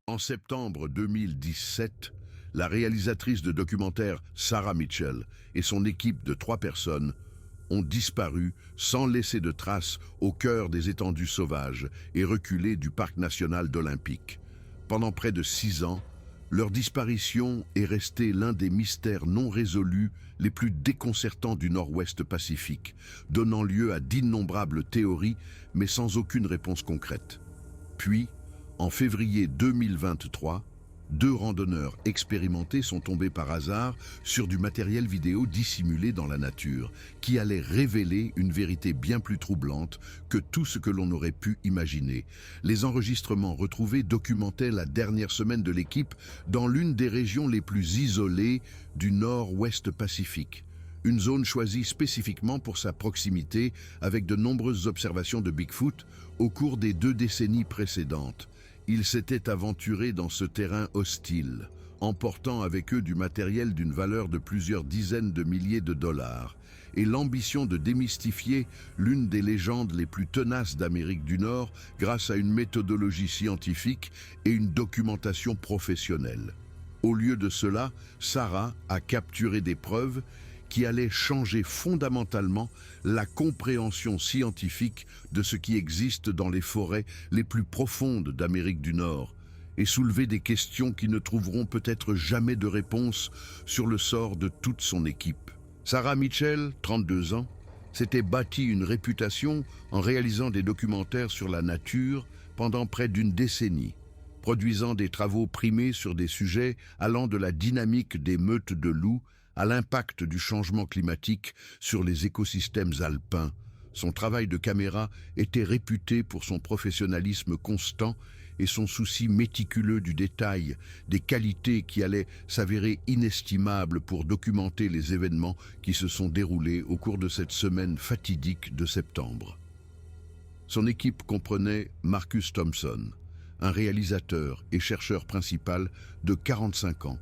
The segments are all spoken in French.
En septembre 2017, la réalisatrice de documentaire Sarah Mitchell et son équipe de 3 personnes ont disparu sans laisser de traces au cœur des étendues sauvages et reculées du parc national d'Olympique. Pendant près de 6 ans, leur disparition est restée l'un des mystères non résolus les plus déconcertants du Nord-Ouest Pacifique, donnant lieu à d'innombrables théories, mais sans aucune réponse concrète. Puis, en février 2023, 2 randonneurs expérimentés sont tombés par hasard sur du matériel vidéo dissimulé dans la nature, qui allait révéler une vérité bien plus troublante que tout ce que l'on aurait pu imaginer. Les enregistrements retrouvés documentaient la dernière semaine de l'équipe dans l'une des régions les plus isolées du Nord-Ouest Pacifique. Une zone choisie spécifiquement pour sa proximité avec de nombreuses observations de Bigfoot au cours des 2 décennies précédentes. Ils s'étaient aventurés dans ce terrain hostile, emportant avec eux du matériel d'une valeur de plusieurs dizaines de milliers de dollars, et l'ambition de démystifier l'une des légendes les plus tenaces d'Amérique du Nord grâce à une méthodologie scientifique et une documentation professionnelle. Au lieu de cela, Sarah a capturé des preuves qui allait changer fondamentalement la compréhension scientifique de ce qui existe dans les forêts les plus profondes d'Amérique du Nord et soulever des questions qui ne trouveront peut-être jamais de réponse sur le sort de toute son équipe. Sarah Mitchell, 32 ans, s'était bâtie une réputation en réalisant des documentaires sur la nature pendant près d'une décennie, produisant des travaux primés sur des sujets allant de la dynamique des meutes de loups à l'impact du changement climatique sur les écosystèmes alpins. Son travail de caméra était réputé pour son professionnalisme constant et son souci méticuleux du détail, des qualités qui allaient s'avérer inestimables pour documenter les événements qui se sont déroulés au cours de cette semaine fatidique de septembre. Son équipe comprenait Marcus Thompson, un réalisateur et chercheur principal de 45 ans,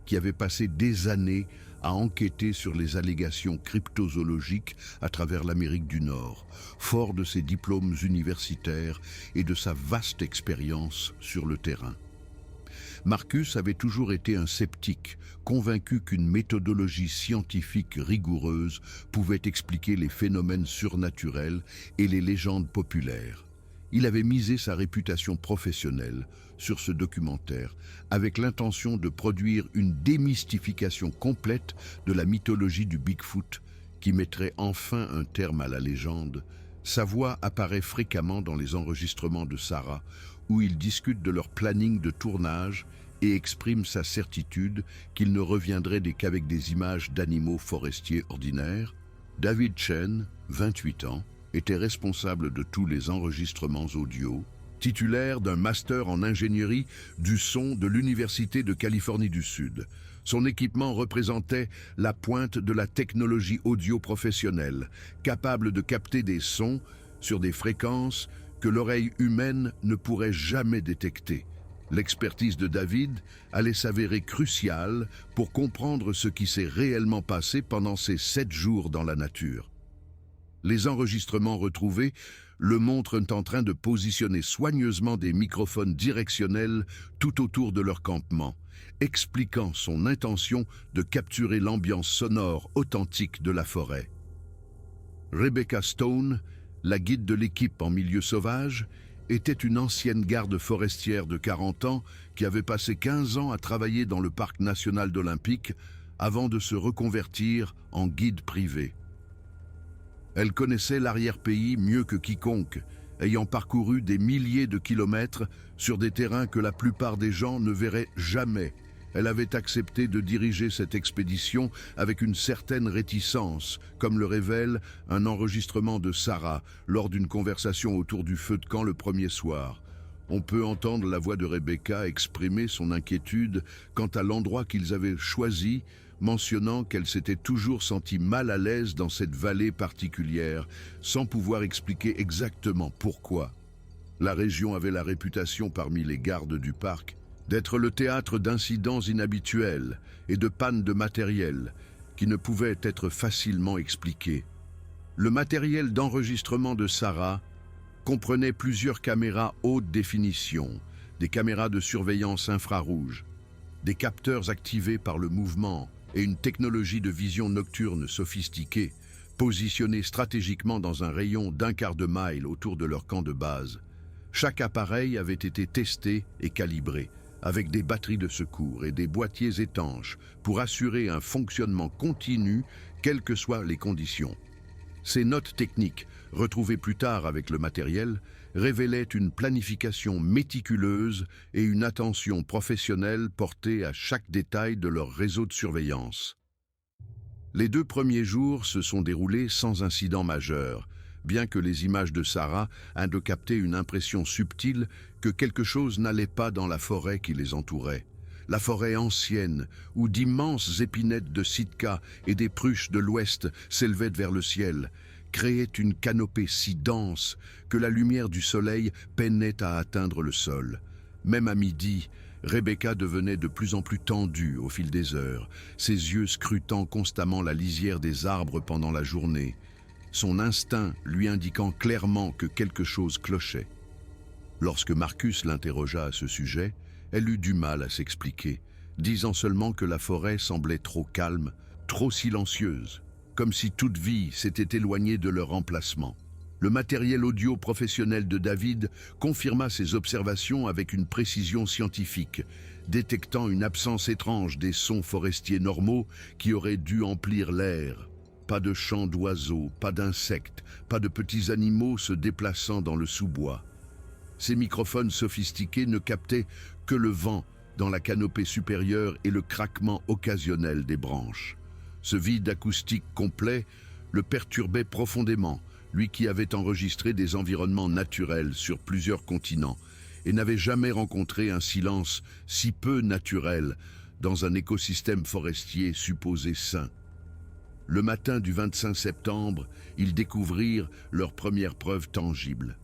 qui avait passé des années à enquêter sur les allégations cryptozoologiques à travers l'Amérique du Nord, fort de ses diplômes universitaires et de sa vaste expérience sur le terrain. Marcus avait toujours été un sceptique, convaincu qu'une méthodologie scientifique rigoureuse pouvait expliquer les phénomènes surnaturels et les légendes populaires. Il avait misé sa réputation professionnelle sur ce documentaire avec l'intention de produire une démystification complète de la mythologie du Bigfoot qui mettrait enfin un terme à la légende. Sa voix apparaît fréquemment dans les enregistrements de Sarah où il discute de leur planning de tournage et exprime sa certitude qu'il ne reviendrait qu'avec des images d'animaux forestiers ordinaires. David Chen, 28 ans, était responsable de tous les enregistrements audio, titulaire d'un master en ingénierie du son de l'Université de Californie du Sud. Son équipement représentait la pointe de la technologie audio professionnelle, capable de capter des sons sur des fréquences que l'oreille humaine ne pourrait jamais détecter. L'expertise de David allait s'avérer cruciale pour comprendre ce qui s'est réellement passé pendant ces 7 jours dans la nature. Les enregistrements retrouvés le montrent en train de positionner soigneusement des microphones directionnels tout autour de leur campement, expliquant son intention de capturer l'ambiance sonore authentique de la forêt. Rebecca Stone, la guide de l'équipe en milieu sauvage, était une ancienne garde forestière de 40 ans qui avait passé 15 ans à travailler dans le parc national d'Olympique avant de se reconvertir en guide privé. Elle connaissait l'arrière-pays mieux que quiconque, ayant parcouru des milliers de kilomètres sur des terrains que la plupart des gens ne verraient jamais. Elle avait accepté de diriger cette expédition avec une certaine réticence, comme le révèle un enregistrement de Sarah lors d'une conversation autour du feu de camp le premier soir. On peut entendre la voix de Rebecca exprimer son inquiétude quant à l'endroit qu'ils avaient choisi, mentionnant qu'elle s'était toujours sentie mal à l'aise dans cette vallée particulière, sans pouvoir expliquer exactement pourquoi. La région avait la réputation parmi les gardes du parc d'être le théâtre d'incidents inhabituels et de pannes de matériel qui ne pouvaient être facilement expliqués. Le matériel d'enregistrement de Sarah comprenait plusieurs caméras haute définition, des caméras de surveillance infrarouge, des capteurs activés par le mouvement et une technologie de vision nocturne sophistiquée, positionnés stratégiquement dans un rayon d'1/4 de mille autour de leur camp de base. Chaque appareil avait été testé et calibré, avec des batteries de secours et des boîtiers étanches pour assurer un fonctionnement continu, quelles que soient les conditions. Ces notes techniques, retrouvées plus tard avec le matériel, révélaient une planification méticuleuse et une attention professionnelle portée à chaque détail de leur réseau de surveillance. Les 2 premiers jours se sont déroulés sans incident majeur, bien que les images de Sarah aient de capter une impression subtile que quelque chose n'allait pas dans la forêt qui les entourait. La forêt ancienne, où d'immenses épinettes de Sitka et des pruches de l'ouest s'élevaient vers le ciel, créait une canopée si dense que la lumière du soleil peinait à atteindre le sol. Même à midi, Rebecca devenait de plus en plus tendue au fil des heures, ses yeux scrutant constamment la lisière des arbres pendant la journée, son instinct lui indiquant clairement que quelque chose clochait. Lorsque Marcus l'interrogea à ce sujet, elle eut du mal à s'expliquer, disant seulement que la forêt semblait trop calme, trop silencieuse, comme si toute vie s'était éloignée de leur emplacement. Le matériel audio professionnel de David confirma ses observations avec une précision scientifique, détectant une absence étrange des sons forestiers normaux qui auraient dû emplir l'air. Pas de chants d'oiseaux, pas d'insectes, pas de petits animaux se déplaçant dans le sous-bois. Ces microphones sophistiqués ne captaient que le vent dans la canopée supérieure et le craquement occasionnel des branches. Ce vide acoustique complet le perturbait profondément, lui qui avait enregistré des environnements naturels sur plusieurs continents et n'avait jamais rencontré un silence si peu naturel dans un écosystème forestier supposé sain. Le matin du 25 septembre, ils découvrirent leur première preuve tangible.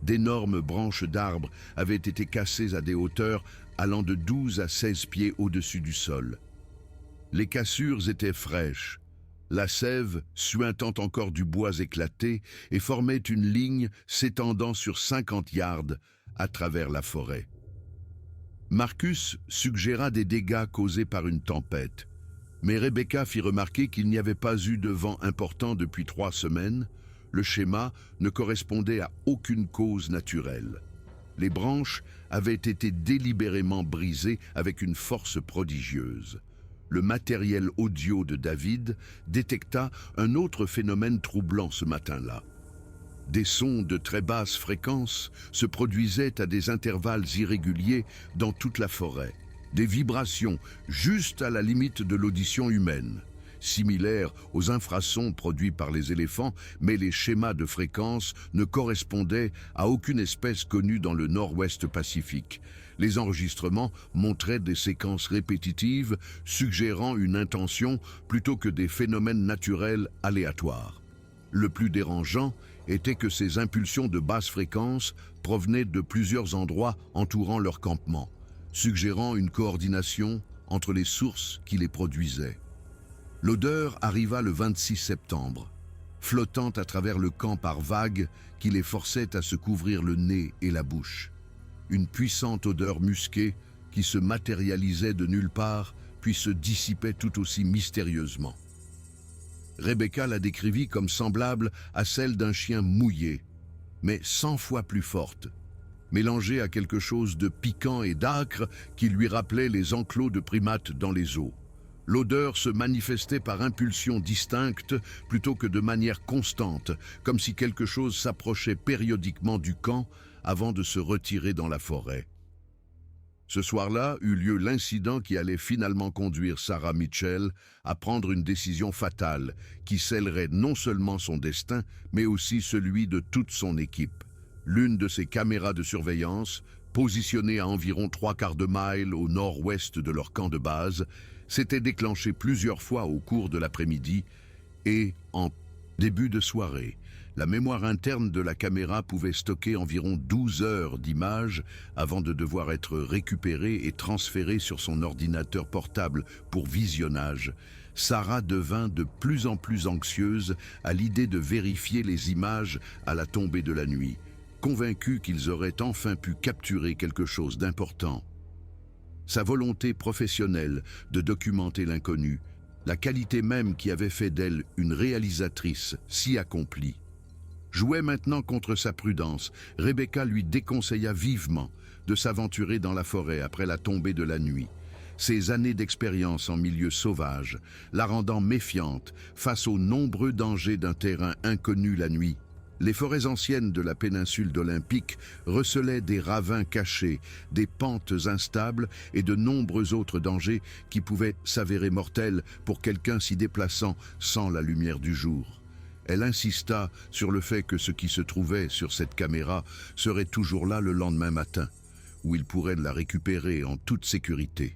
D'énormes branches d'arbres avaient été cassées à des hauteurs allant de 12 à 16 pieds au-dessus du sol. Les cassures étaient fraîches, la sève suintant encore du bois éclaté et formait une ligne s'étendant sur 50 yards à travers la forêt. Marcus suggéra des dégâts causés par une tempête, mais Rebecca fit remarquer qu'il n'y avait pas eu de vent important depuis 3 semaines. Le schéma ne correspondait à aucune cause naturelle. Les branches avaient été délibérément brisées avec une force prodigieuse. Le matériel audio de David détecta un autre phénomène troublant ce matin-là. Des sons de très basse fréquence se produisaient à des intervalles irréguliers dans toute la forêt. Des vibrations juste à la limite de l'audition humaine, similaires aux infrasons produits par les éléphants, mais les schémas de fréquence ne correspondaient à aucune espèce connue dans le nord-ouest Pacifique. Les enregistrements montraient des séquences répétitives, suggérant une intention plutôt que des phénomènes naturels aléatoires. Le plus dérangeant était que ces impulsions de basse fréquence provenaient de plusieurs endroits entourant leur campement, suggérant une coordination entre les sources qui les produisaient. L'odeur arriva le 26 septembre, flottant à travers le camp par vagues qui les forçaient à se couvrir le nez et la bouche. Une puissante odeur musquée qui se matérialisait de nulle part, puis se dissipait tout aussi mystérieusement. Rebecca la décrivit comme semblable à celle d'un chien mouillé, mais 100 fois plus forte, mélangée à quelque chose de piquant et d'âcre qui lui rappelait les enclos de primates dans les eaux. L'odeur se manifestait par impulsions distinctes plutôt que de manière constante, comme si quelque chose s'approchait périodiquement du camp avant de se retirer dans la forêt. Ce soir-là eut lieu l'incident qui allait finalement conduire Sarah Mitchell à prendre une décision fatale qui scellerait non seulement son destin, mais aussi celui de toute son équipe. L'une de ses caméras de surveillance, positionnée à environ 3/4 de mille au nord-ouest de leur camp de base, s'était déclenchée plusieurs fois au cours de l'après-midi et, en début de soirée, la mémoire interne de la caméra pouvait stocker environ 12 heures d'images avant de devoir être récupérée et transférée sur son ordinateur portable pour visionnage. Sarah devint de plus en plus anxieuse à l'idée de vérifier les images à la tombée de la nuit. convaincus qu'ils auraient enfin pu capturer quelque chose d'important. Sa volonté professionnelle de documenter l'inconnu, la qualité même qui avait fait d'elle une réalisatrice si accomplie, jouait maintenant contre sa prudence. Rebecca lui déconseilla vivement de s'aventurer dans la forêt après la tombée de la nuit, ses années d'expérience en milieu sauvage la rendant méfiante face aux nombreux dangers d'un terrain inconnu la nuit. Les forêts anciennes de la péninsule d'Olympique recelaient des ravins cachés, des pentes instables et de nombreux autres dangers qui pouvaient s'avérer mortels pour quelqu'un s'y déplaçant sans la lumière du jour. Elle insista sur le fait que ce qui se trouvait sur cette caméra serait toujours là le lendemain matin, où il pourrait la récupérer en toute sécurité.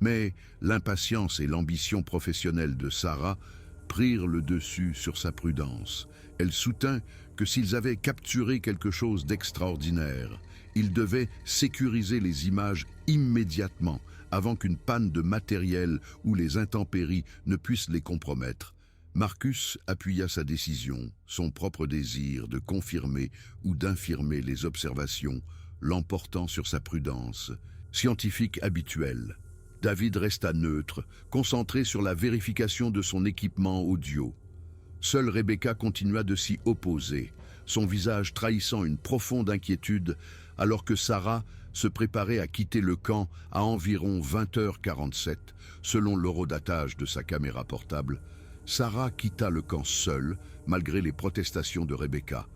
Mais l'impatience et l'ambition professionnelle de Sarah prirent le dessus sur sa prudence. Elle soutint que s'ils avaient capturé quelque chose d'extraordinaire, ils devaient sécuriser les images immédiatement avant qu'une panne de matériel ou les intempéries ne puissent les compromettre. Marcus appuya sa décision, son propre désir de confirmer ou d'infirmer les observations, l'emportant sur sa prudence scientifique habituelle. David resta neutre, concentré sur la vérification de son équipement audio. Seule Rebecca continua de s'y opposer, son visage trahissant une profonde inquiétude, alors que Sarah se préparait à quitter le camp à environ 20h47, selon l'horodatage de sa caméra portable. Sarah quitta le camp seule, malgré les protestations de Rebecca.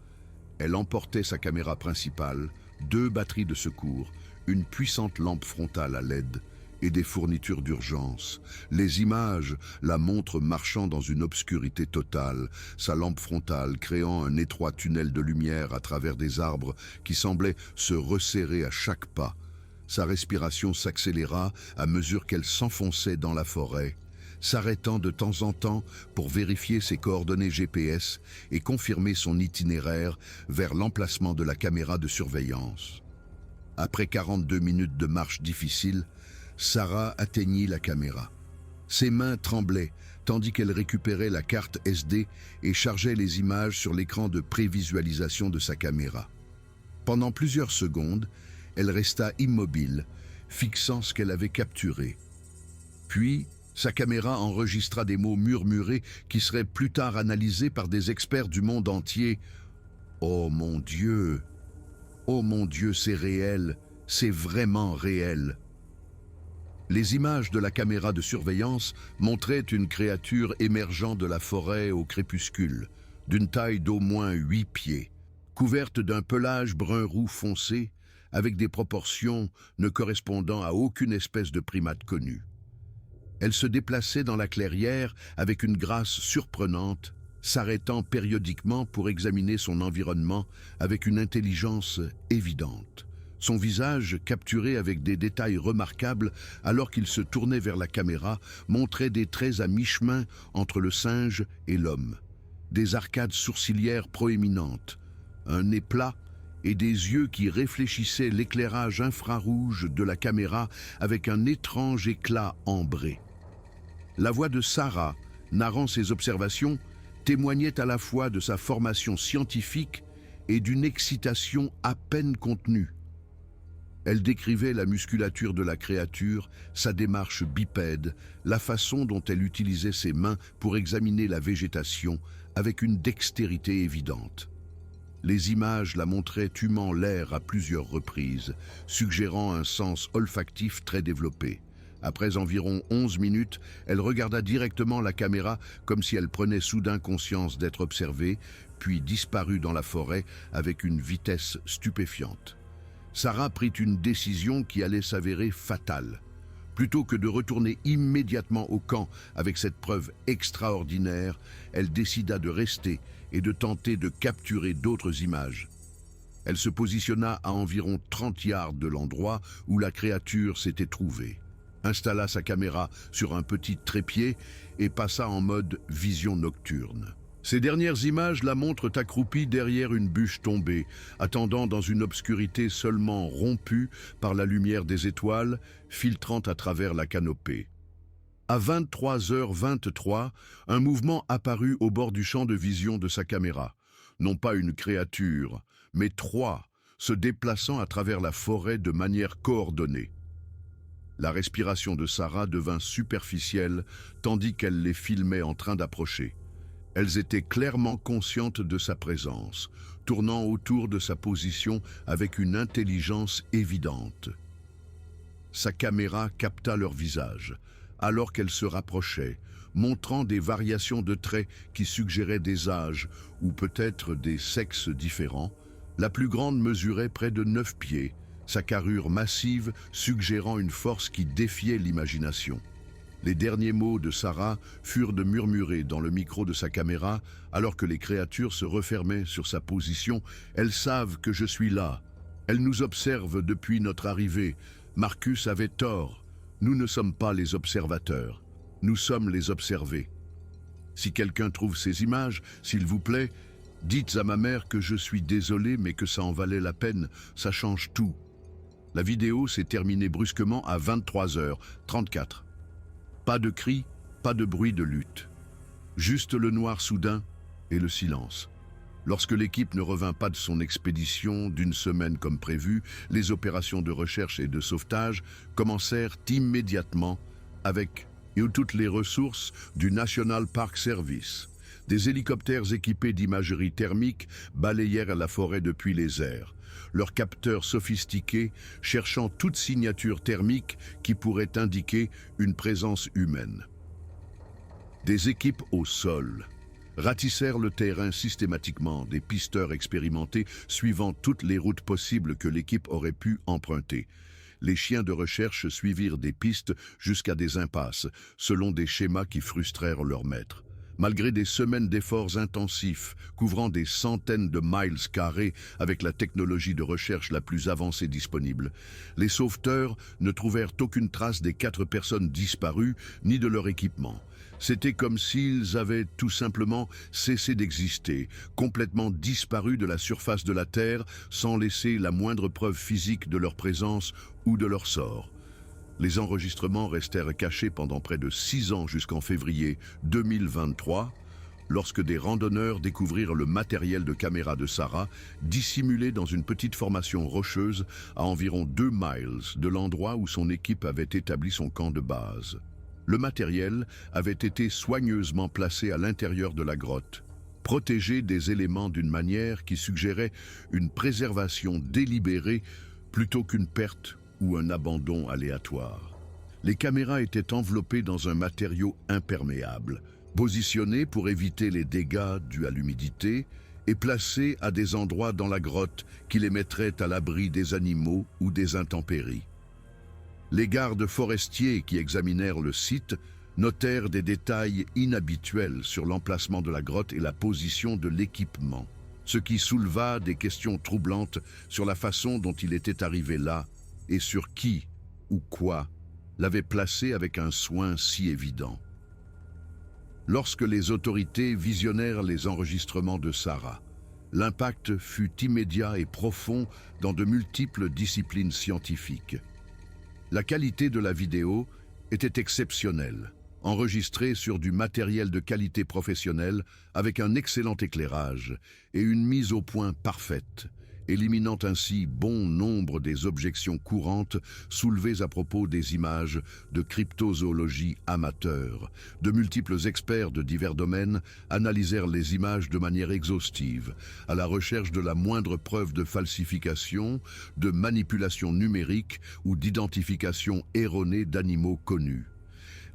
Elle emportait sa caméra principale, 2 batteries de secours, une puissante lampe frontale à LED, et des fournitures d'urgence. Les images la montrent marchant dans une obscurité totale, sa lampe frontale créant un étroit tunnel de lumière à travers des arbres qui semblaient se resserrer à chaque pas. Sa respiration s'accéléra à mesure qu'elle s'enfonçait dans la forêt, s'arrêtant de temps en temps pour vérifier ses coordonnées GPS et confirmer son itinéraire vers l'emplacement de la caméra de surveillance. Après 42 minutes de marche difficile, Sarah atteignit la caméra. Ses mains tremblaient, tandis qu'elle récupérait la carte SD et chargeait les images sur l'écran de prévisualisation de sa caméra. Pendant plusieurs secondes, elle resta immobile, fixant ce qu'elle avait capturé. Puis, sa caméra enregistra des mots murmurés qui seraient plus tard analysés par des experts du monde entier. « Oh mon Dieu! Oh mon Dieu, c'est réel! C'est vraiment réel! » Les images de la caméra de surveillance montraient une créature émergeant de la forêt au crépuscule, d'une taille d'au moins 8 pieds, couverte d'un pelage brun-roux foncé, avec des proportions ne correspondant à aucune espèce de primate connue. Elle se déplaçait dans la clairière avec une grâce surprenante, s'arrêtant périodiquement pour examiner son environnement avec une intelligence évidente. Son visage, capturé avec des détails remarquables alors qu'il se tournait vers la caméra, montrait des traits à mi-chemin entre le singe et l'homme. Des arcades sourcilières proéminentes, un nez plat et des yeux qui réfléchissaient l'éclairage infrarouge de la caméra avec un étrange éclat ambré. La voix de Sarah, narrant ses observations, témoignait à la fois de sa formation scientifique et d'une excitation à peine contenue. Elle décrivait la musculature de la créature, sa démarche bipède, la façon dont elle utilisait ses mains pour examiner la végétation avec une dextérité évidente. Les images la montraient humant l'air à plusieurs reprises, suggérant un sens olfactif très développé. Après environ 11 minutes, elle regarda directement la caméra comme si elle prenait soudain conscience d'être observée, puis disparut dans la forêt avec une vitesse stupéfiante. Sarah prit une décision qui allait s'avérer fatale. Plutôt que de retourner immédiatement au camp avec cette preuve extraordinaire, elle décida de rester et de tenter de capturer d'autres images. Elle se positionna à environ 30 yards de l'endroit où la créature s'était trouvée, installa sa caméra sur un petit trépied et passa en mode vision nocturne. Ces dernières images la montrent accroupie derrière une bûche tombée, attendant dans une obscurité seulement rompue par la lumière des étoiles, filtrant à travers la canopée. À 23h23, un mouvement apparut au bord du champ de vision de sa caméra. Non pas une créature, mais 3, se déplaçant à travers la forêt de manière coordonnée. La respiration de Sarah devint superficielle tandis qu'elle les filmait en train d'approcher. Elles étaient clairement conscientes de sa présence, tournant autour de sa position avec une intelligence évidente. Sa caméra capta leur visage, alors qu'elles se rapprochaient, montrant des variations de traits qui suggéraient des âges ou peut-être des sexes différents. La plus grande mesurait près de 9 pieds, sa carrure massive suggérant une force qui défiait l'imagination. Les derniers mots de Sarah furent de murmurer dans le micro de sa caméra alors que les créatures se refermaient sur sa position. « Elles savent que je suis là. Elles nous observent depuis notre arrivée. Marcus avait tort. Nous ne sommes pas les observateurs. Nous sommes les observés. Si quelqu'un trouve ces images, s'il vous plaît, dites à ma mère que je suis désolé mais que ça en valait la peine. Ça change tout. » La vidéo s'est terminée brusquement à 23h34. Pas de cris, pas de bruit de lutte. Juste le noir soudain et le silence. Lorsque l'équipe ne revint pas de son expédition d'une semaine comme prévu, les opérations de recherche et de sauvetage commencèrent immédiatement avec toutes les ressources du National Park Service. Des hélicoptères équipés d'imagerie thermique balayèrent la forêt depuis les airs, leurs capteurs sophistiqués cherchant toute signature thermique qui pourrait indiquer une présence humaine. Des équipes au sol ratissèrent le terrain systématiquement, des pisteurs expérimentés suivant toutes les routes possibles que l'équipe aurait pu emprunter. Les chiens de recherche suivirent des pistes jusqu'à des impasses, selon des schémas qui frustrèrent leurs maîtres. Malgré des semaines d'efforts intensifs, couvrant des centaines de miles carrés avec la technologie de recherche la plus avancée disponible, les sauveteurs ne trouvèrent aucune trace des 4 personnes disparues ni de leur équipement. C'était comme s'ils avaient tout simplement cessé d'exister, complètement disparus de la surface de la Terre, sans laisser la moindre preuve physique de leur présence ou de leur sort. Les enregistrements restèrent cachés pendant près de 6 ans jusqu'en février 2023, lorsque des randonneurs découvrirent le matériel de caméra de Sarah dissimulé dans une petite formation rocheuse à environ 2 miles de l'endroit où son équipe avait établi son camp de base. Le matériel avait été soigneusement placé à l'intérieur de la grotte, protégé des éléments d'une manière qui suggérait une préservation délibérée plutôt qu'une perte ou un abandon aléatoire. Les caméras étaient enveloppées dans un matériau imperméable, positionnées pour éviter les dégâts dus à l'humidité et placées à des endroits dans la grotte qui les mettraient à l'abri des animaux ou des intempéries. Les gardes forestiers qui examinèrent le site notèrent des détails inhabituels sur l'emplacement de la grotte et la position de l'équipement, ce qui souleva des questions troublantes sur la façon dont il était arrivé là et sur qui ou quoi l'avait placé avec un soin si évident. Lorsque les autorités visionnèrent les enregistrements de Sarah, l'impact fut immédiat et profond dans de multiples disciplines scientifiques. La qualité de la vidéo était exceptionnelle, enregistrée sur du matériel de qualité professionnelle avec un excellent éclairage et une mise au point parfaite, éliminant ainsi bon nombre des objections courantes soulevées à propos des images de cryptozoologie amateur. De multiples experts de divers domaines analysèrent les images de manière exhaustive, à la recherche de la moindre preuve de falsification, de manipulation numérique ou d'identification erronée d'animaux connus.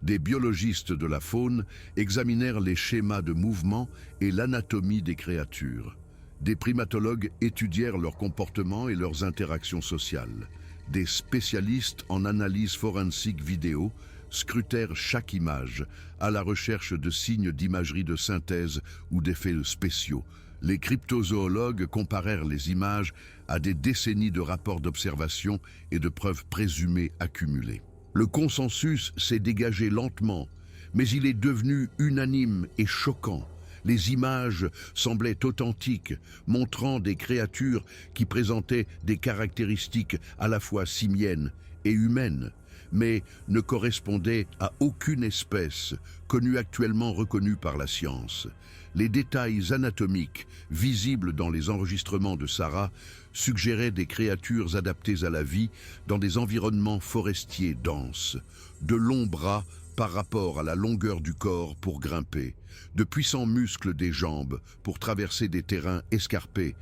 Des biologistes de la faune examinèrent les schémas de mouvement et l'anatomie des créatures. Des primatologues étudièrent leur comportement et leurs interactions sociales. Des spécialistes en analyse forensique vidéo scrutèrent chaque image à la recherche de signes d'imagerie de synthèse ou d'effets spéciaux. Les cryptozoologues comparèrent les images à des décennies de rapports d'observation et de preuves présumées accumulées. Le consensus s'est dégagé lentement, mais il est devenu unanime et choquant. Les images semblaient authentiques, montrant des créatures qui présentaient des caractéristiques à la fois simiennes et humaines, mais ne correspondaient à aucune espèce connue actuellement reconnue par la science. Les détails anatomiques visibles dans les enregistrements de Sarah suggéraient des créatures adaptées à la vie dans des environnements forestiers denses, de longs bras par rapport à la longueur du corps pour grimper, de puissants muscles des jambes pour traverser des terrains escarpés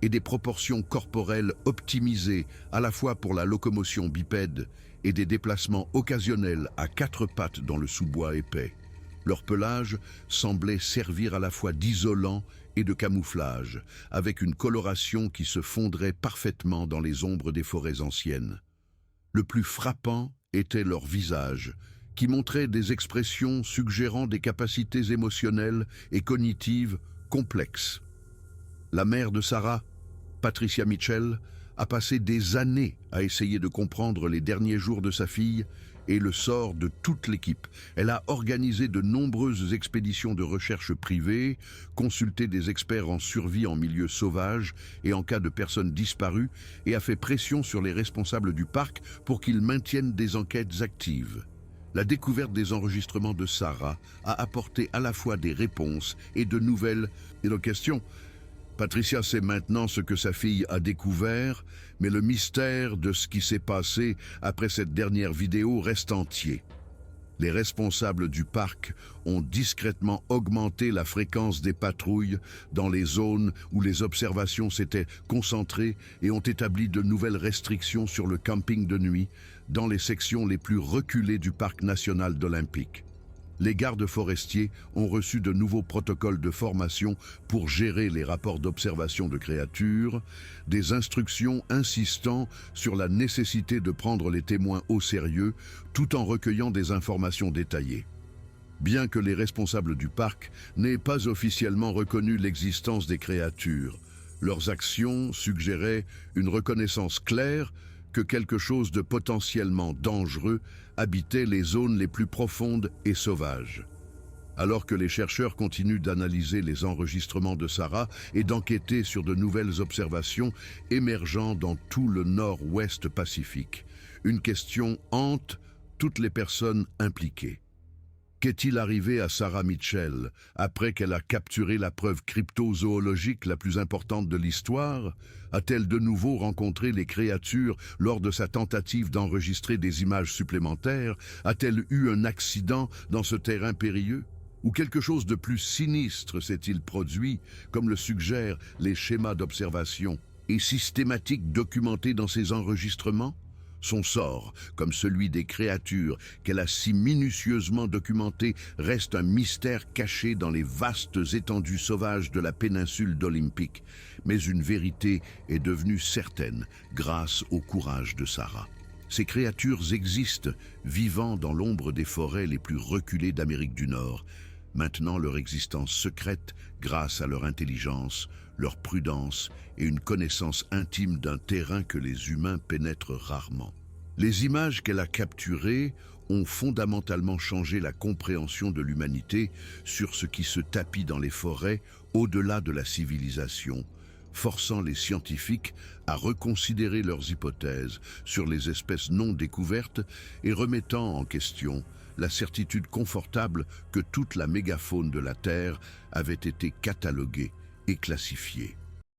et des proportions corporelles optimisées à la fois pour la locomotion bipède et des déplacements occasionnels à quatre pattes dans le sous-bois épais. Leur pelage semblait servir à la fois d'isolant et de camouflage, avec une coloration qui se fondrait parfaitement dans les ombres des forêts anciennes. Le plus frappant était leur visage, qui montrait des expressions suggérant des capacités émotionnelles et cognitives complexes. La mère de Sarah, Patricia Mitchell, a passé des années à essayer de comprendre les derniers jours de sa fille et le sort de toute l'équipe. Elle a organisé de nombreuses expéditions de recherche privées, consulté des experts en survie en milieu sauvage et en cas de personnes disparues, et a fait pression sur les responsables du parc pour qu'ils maintiennent des enquêtes actives. La découverte des enregistrements de Sarah a apporté à la fois des réponses et de nouvelles questions. Patricia sait maintenant ce que sa fille a découvert, mais le mystère de ce qui s'est passé après cette dernière vidéo reste entier. Les responsables du parc ont discrètement augmenté la fréquence des patrouilles dans les zones où les observations s'étaient concentrées et ont établi de nouvelles restrictions sur le camping de nuit dans les sections les plus reculées du parc national d'Olympique. Les gardes forestiers ont reçu de nouveaux protocoles de formation pour gérer les rapports d'observation de créatures, des instructions insistant sur la nécessité de prendre les témoins au sérieux tout en recueillant des informations détaillées. Bien que les responsables du parc n'aient pas officiellement reconnu l'existence des créatures, leurs actions suggéraient une reconnaissance claire que quelque chose de potentiellement dangereux habitait les zones les plus profondes et sauvages. Alors que les chercheurs continuent d'analyser les enregistrements de Sarah et d'enquêter sur de nouvelles observations émergeant dans tout le nord-ouest Pacifique, une question hante toutes les personnes impliquées. Qu'est-il arrivé à Sarah Mitchell après qu'elle a capturé la preuve cryptozoologique la plus importante de l'histoire? A-t-elle de nouveau rencontré les créatures lors de sa tentative d'enregistrer des images supplémentaires? A-t-elle eu un accident dans ce terrain périlleux? Ou quelque chose de plus sinistre s'est-il produit, comme le suggèrent les schémas d'observation et systématiques documentés dans ces enregistrements? Son sort, comme celui des créatures qu'elle a si minutieusement documentées, reste un mystère caché dans les vastes étendues sauvages de la péninsule d'Olympique. Mais une vérité est devenue certaine grâce au courage de Sarah. Ces créatures existent, vivant dans l'ombre des forêts les plus reculées d'Amérique du Nord. Maintenant leur existence secrète grâce à leur intelligence, leur prudence et une connaissance intime d'un terrain que les humains pénètrent rarement. Les images qu'elle a capturées ont fondamentalement changé la compréhension de l'humanité sur ce qui se tapit dans les forêts au-delà de la civilisation, forçant les scientifiques à reconsidérer leurs hypothèses sur les espèces non découvertes et remettant en question la certitude confortable que toute la mégafaune de la Terre avait été cataloguée et classifiée.